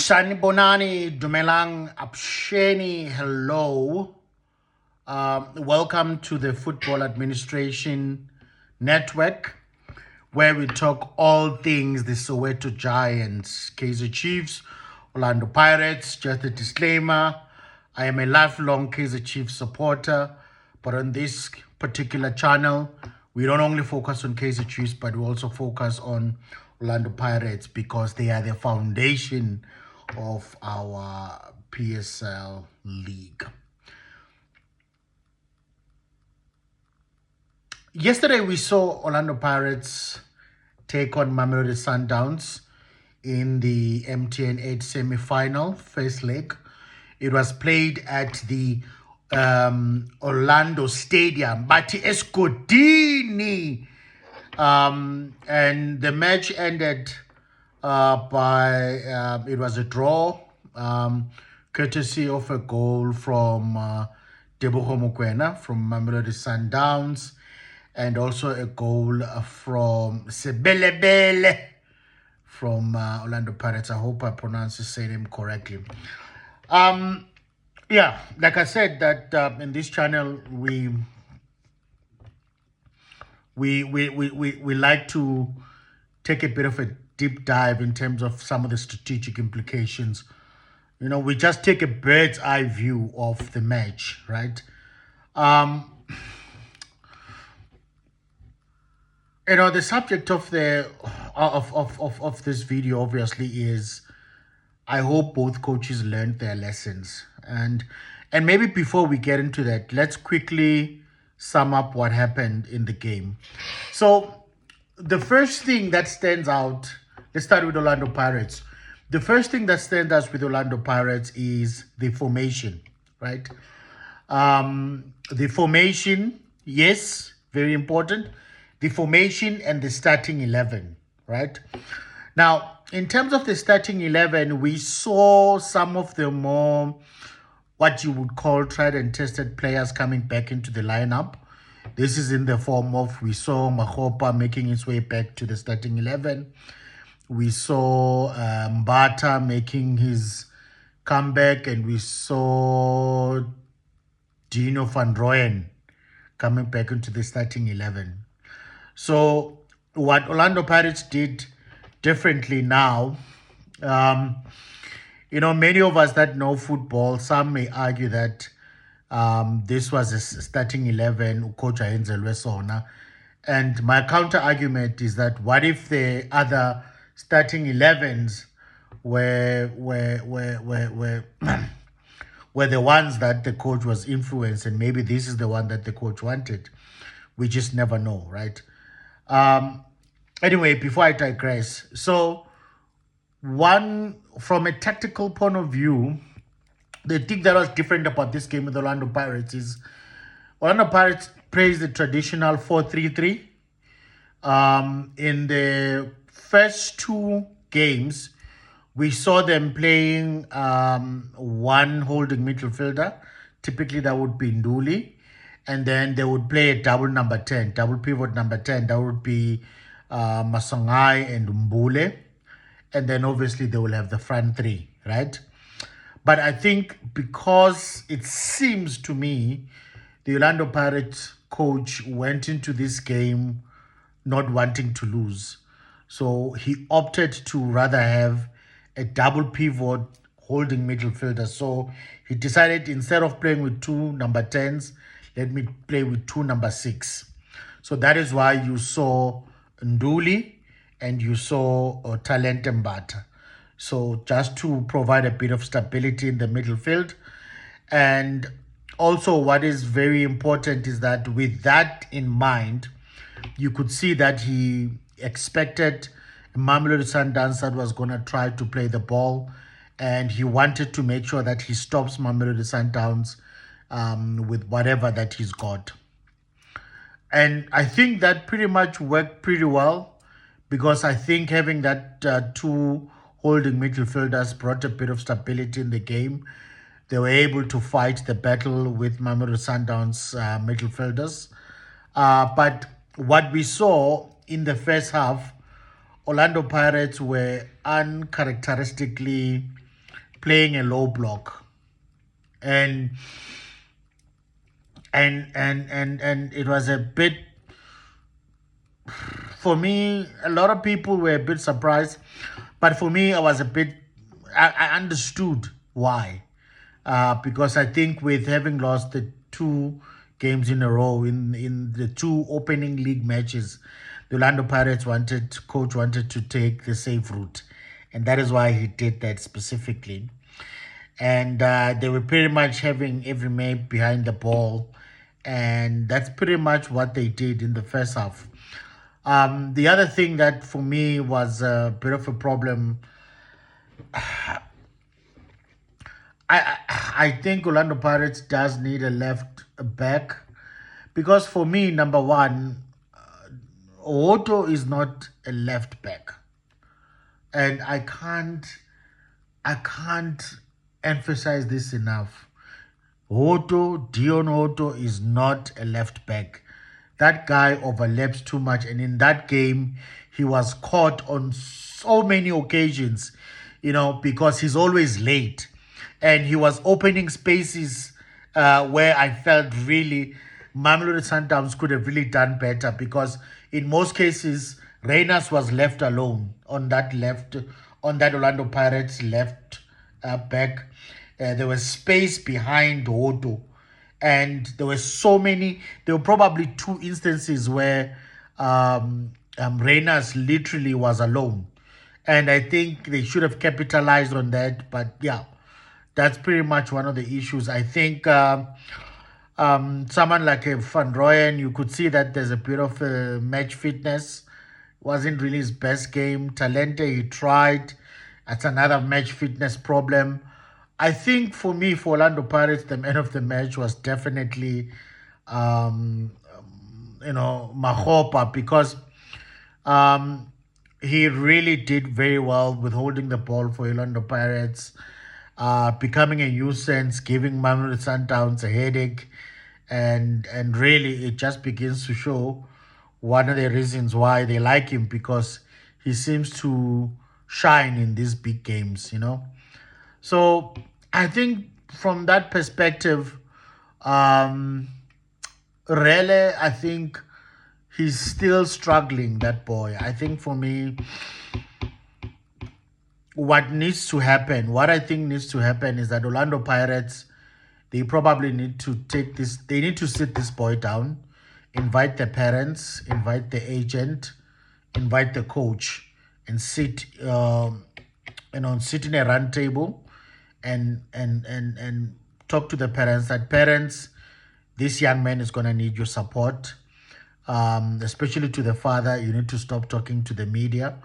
Sanibonani, Dumelang, Apsheni, hello. Welcome to the Football Administration Network, where we talk all things the Soweto Giants, Kaizer Chiefs, Orlando Pirates. Just a disclaimer, I am a lifelong Kaizer Chiefs supporter, but on this particular channel, we don't only focus on Kaizer Chiefs, but we also focus on Orlando Pirates because they are the foundation of our PSL league. Yesterday, we saw Orlando Pirates take on Mamelodi Sundowns in the MTN 8 semi-final, first leg. It was played at the Orlando Stadium, Bati Escudini. And the match ended by, it was a draw, courtesy of a goal from Teboho Mokoena from Mamelodi Sundowns, and also a goal from Sebelebele from Orlando Pirates. I hope I pronounced his name correctly. Yeah, like I said, that in this channel we like to take a bit of a deep dive in terms of some of the strategic implications. You know, we just take a bird's eye view of the match, right? You know, the subject of the of this video obviously is, I hope both coaches learned their lessons. And maybe before we get into that, let's quickly sum up what happened in the game. So the first thing that stands out, let's start with Orlando Pirates. The first thing that stands out with Orlando Pirates is the formation, right? The formation, yes, very important. The formation and the starting 11, right? Now, in terms of the starting 11, we saw some of the more, what you would call tried and tested players coming back into the lineup. This is in the form of, we saw Mahopa making his way back to the starting 11. We saw Mbata making his comeback, and we saw Dino van Rooyen coming back into the starting 11. So what Orlando Pirates did differently now, you know, many of us that know football, some may argue that this was a starting 11, Coach Ayenzelwe Sona. And my counter argument is that what if the other starting 11s were were the ones that the coach was influenced, and maybe this is the one that the coach wanted? We just never know, right? Anyway, before I digress, so from a tactical point of view, the thing that was different about this game with Orlando Pirates is Orlando Pirates plays the traditional 4-3-3. In the first two games, we saw them playing one holding midfielder. Typically, that would be Nduli. And then they would play a double number 10, double pivot number 10. That would be Masangai and Mbule. And then obviously they will have the front three, right? But I think because it seems to me the Orlando Pirates coach went into this game not wanting to lose. So he opted to rather have a double pivot holding midfielder. So he decided, instead of playing with two number 10s, let me play with two number 6. So that is why you saw Nduli and you saw Talent Mbata. So just to provide a bit of stability in the midfield. And also what is very important is that with that in mind, you could see that he expected Mamelodi Sundowns that was going to try to play the ball, and he wanted to make sure that he stops Mamelodi Sundowns with whatever that he's got. And I think that pretty much worked pretty well, because I think having that two holding midfielders brought a bit of stability in the game. They were able to fight the battle with Mamelodi Sundowns midfielders. But what we saw in the first half, Orlando Pirates were uncharacteristically playing a low block, and and it was a bit, for me, a lot of people were a bit surprised, but for me, I was a bit, I understood why. Because I think with having lost the two games in a row in the two opening league matches, the Orlando Pirates coach wanted to take the safe route. And that is why he did that specifically. And they were pretty much having every man behind the ball. And that's pretty much what they did in the first half. The other thing that for me was a bit of a problem, I think Orlando Pirates does need a left back, because for me, number one, Otto is not a left back, and I can't emphasize this enough. Dion Otto is not a left back. That guy overlaps too much, and in that game, he was caught on so many occasions, because he's always late, and he was opening spaces where I felt really Mamelodi Sundowns could have really done better, because in most cases, Reynas was left alone on that Orlando Pirates left back. There was space behind Otto, and there were probably two instances where Reynas literally was alone. And I think they should have capitalized on that. But yeah, that's pretty much one of the issues. I think someone like a Van Rooyen, you could see that there's a bit of match fitness. Wasn't really his best game. Talente, he tried. That's another match fitness problem. I think for me, for Orlando Pirates, the man of the match was definitely, Mahopa, because um, he really did very well with holding the ball for Orlando Pirates, becoming a nuisance, giving Mamelodi Sundowns a headache, and really it just begins to show one of the reasons why they like him, because he seems to shine in these big games. So I think from that perspective, um, really, I think he's still struggling, that boy. I think for me, what I think needs to happen is that Orlando Pirates, they probably need to they need to sit this boy down, invite the parents, invite the agent, invite the coach, and sit in a round table, and talk to the parents, that parents, this young man is going to need your support, especially to the father. You need to stop talking to the media,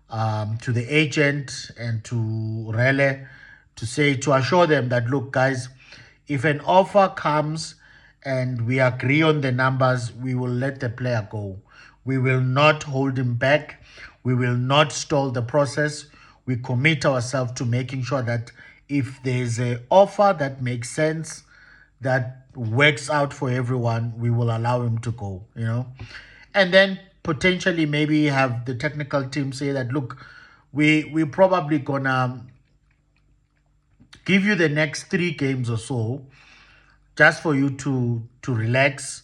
to the agent, and to Rele, to assure them that, look, guys, if an offer comes and we agree on the numbers, we will let the player go. We will not hold him back. We will not stall the process. We commit ourselves to making sure that if there's an offer that makes sense, that works out for everyone, we will allow him to go. And then potentially maybe have the technical team say that, look, we probably gonna give you the next 3 games or so, just for you to relax.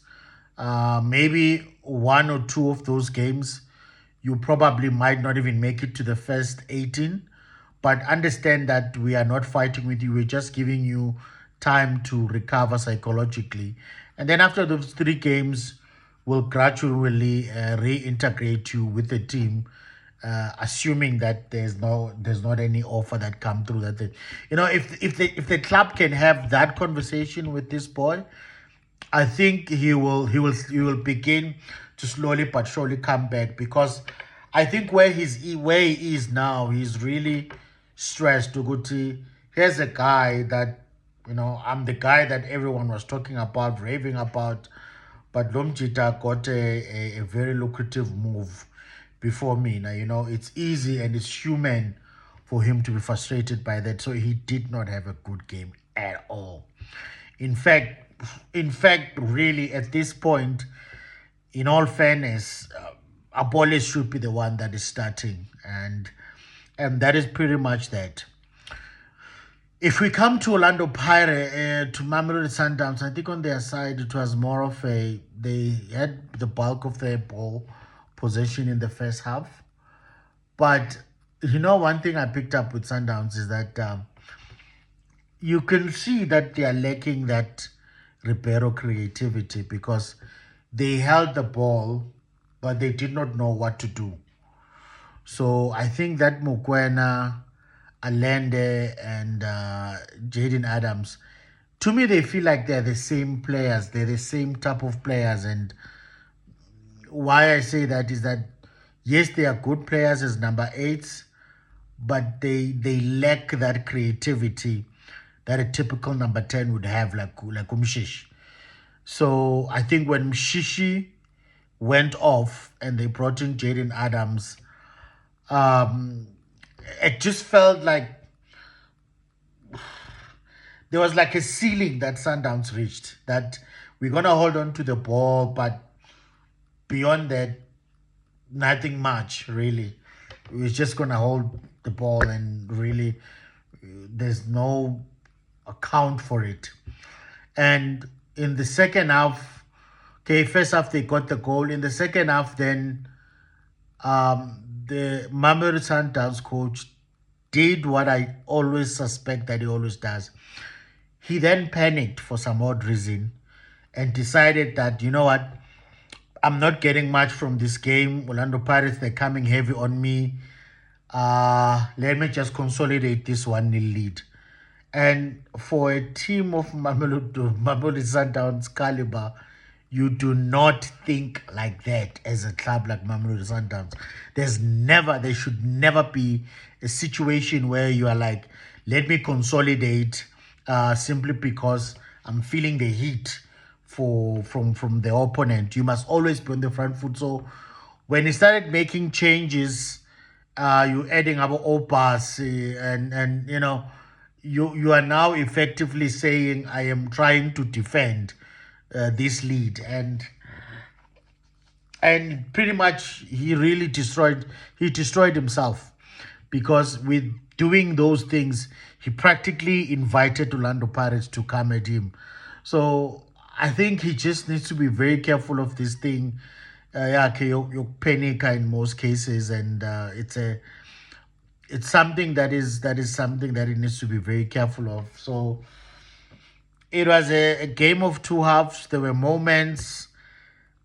Maybe one or two of those games, you probably might not even make it to the first 18. But understand that we are not fighting with you. We're just giving you time to recover psychologically. And then after those 3 games, we'll gradually reintegrate you with the team, assuming that there's not any offer that come through. If the club can have that conversation with this boy, I think he will begin to slowly but surely come back, because I think where he is now, he's really stressed. Uguti, here's a guy that, I'm the guy that everyone was talking about, raving about, but Lomjita got a very lucrative move before me. Now, it's easy and it's human for him to be frustrated by that. So he did not have a good game at all. In fact, really, at this point, in all fairness, Apollos should be the one that is starting, and that is pretty much that. If we come to Orlando Pirates, to Mamelodi Sundowns, I think on their side it was more of they had the bulk of their ball possession in the first half. But one thing I picked up with Sundowns is that you can see that they are lacking that Ribeiro creativity because they held the ball, but they did not know what to do. So I think that Mukwena, Allende, and Jaden Adams, to me, they feel like they're the same players. They're the same type of players. And why I say that is that, yes, they are good players as number eights, but they lack that creativity that a typical number 10 would have, like Umshish. So I think when Mshishi went off and they brought in Jaden Adams, um, it just felt like there was like a ceiling that Sundowns reached, that we're going to hold on to the ball, but beyond that, nothing much, really. We're just going to hold the ball and really there's no account for it. And in the second half, okay, first half they got the goal. In the second half, then the Mamelodi Sundowns coach did what I always suspect that he always does. He then panicked for some odd reason and decided that, you know what, I'm not getting much from this game. Orlando Pirates, they're coming heavy on me. Let me just consolidate this 1-0 lead. And for a team of Mamelodi Sundowns caliber, you do not think like that as a club like Mamelodi Sundowns. There should never be a situation where you are like, let me consolidate simply because I'm feeling the heat from the opponent. You must always be on the front foot. So when he started making changes, you adding our opas and you are now effectively saying I am trying to defend this lead, and pretty much he destroyed himself, because with doing those things he practically invited Orlando Pirates to come at him. So I think he just needs to be very careful of this thing. Yeah, okay, you panic in most cases, and it's something that is something that he needs to be very careful of. So it was a game of two halves. There were moments,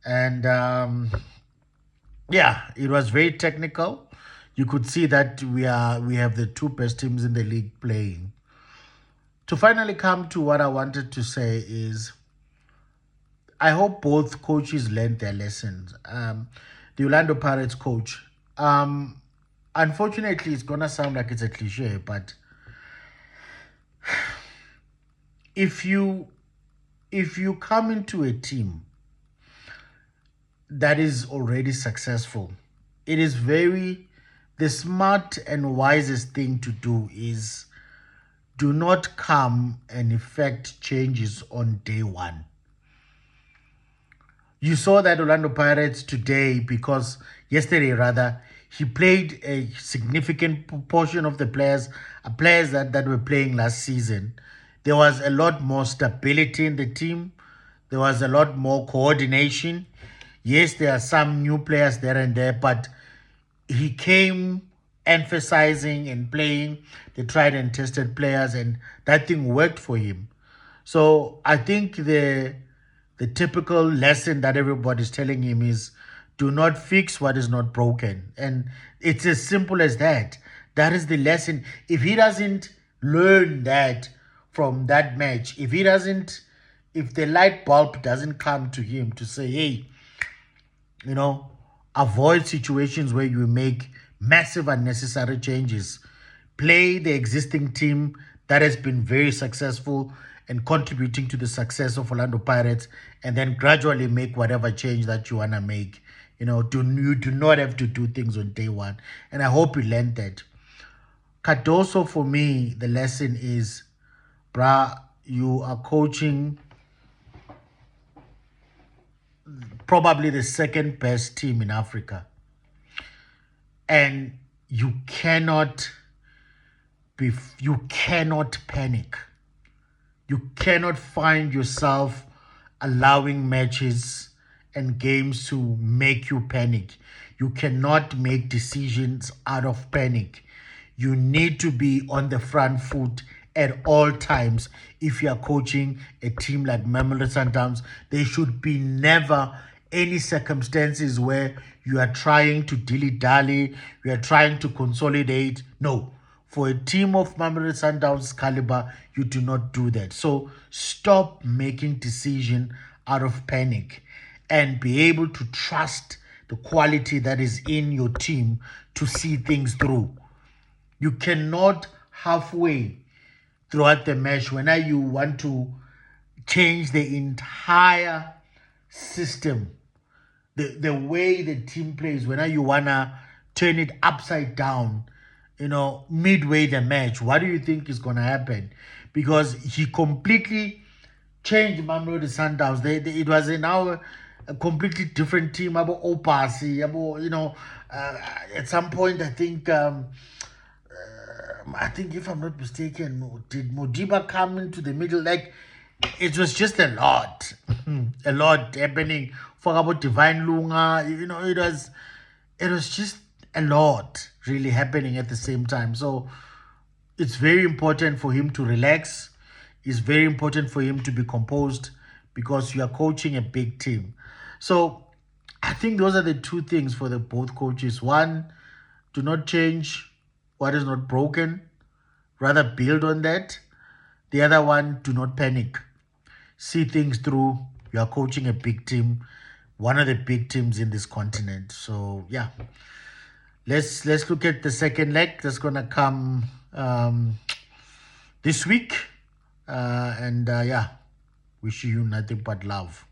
and yeah, it was very technical. You could see that we have the two best teams in the league playing. To finally come to what I wanted to say is, I hope both coaches learned their lessons. The Orlando Pirates coach, unfortunately, it's gonna sound like it's a cliche, but if you come into a team that is already successful, it is the smart and wisest thing to do is do not come and effect changes on day one. You saw that Orlando Pirates today, because yesterday rather, he played a significant portion of the players that were playing last season. There was a lot more stability in the team. There was a lot more coordination. Yes, there are some new players there and there, but he came emphasizing and playing the tried and tested players, and that thing worked for him. So I think the typical lesson that everybody's telling him is, do not fix what is not broken. And it's as simple as that. That is the lesson. If he doesn't learn that from that match, if the light bulb doesn't come to him to say, hey, avoid situations where you make massive unnecessary changes. Play the existing team that has been very successful and contributing to the success of Orlando Pirates, and then gradually make whatever change that you want to make. You do not have to do things on day one. And I hope you learned that. Cardoso, for me, the lesson is, brah, you are coaching probably the second best team in Africa. And you cannot You cannot panic. You cannot find yourself allowing matches and games to make you panic. You cannot make decisions out of panic. You need to be on the front foot at all times. If you are coaching a team like Mamelodi Sundowns, there should be never any circumstances where you are trying to dilly-dally, you are trying to consolidate. No. For a team of Mamelodi Sundowns caliber, you do not do that. So stop making decision out of panic and be able to trust the quality that is in your team to see things through. You cannot halfway throughout the match when you want to change the entire system, the way the team plays, when you wanna turn it upside down, midway the match. What do you think is gonna happen? Because he completely changed Mamelodi Sundowns. It was now a completely different team. About Opasi, at some point I think if I'm not mistaken, did Modiba come into the middle? Like, it was just a lot, a lot happening. For about Divine Lunga, it was just a lot really happening at the same time. So it's very important for him to relax. It's very important for him to be composed because you are coaching a big team. So I think those are the two things for the both coaches. One, do not change what is not broken, rather build on that. The other one, do not panic. See things through. You are coaching a big team, one of the big teams in this continent. So yeah, let's look at the second leg that's gonna come this week, and yeah, wish you nothing but love.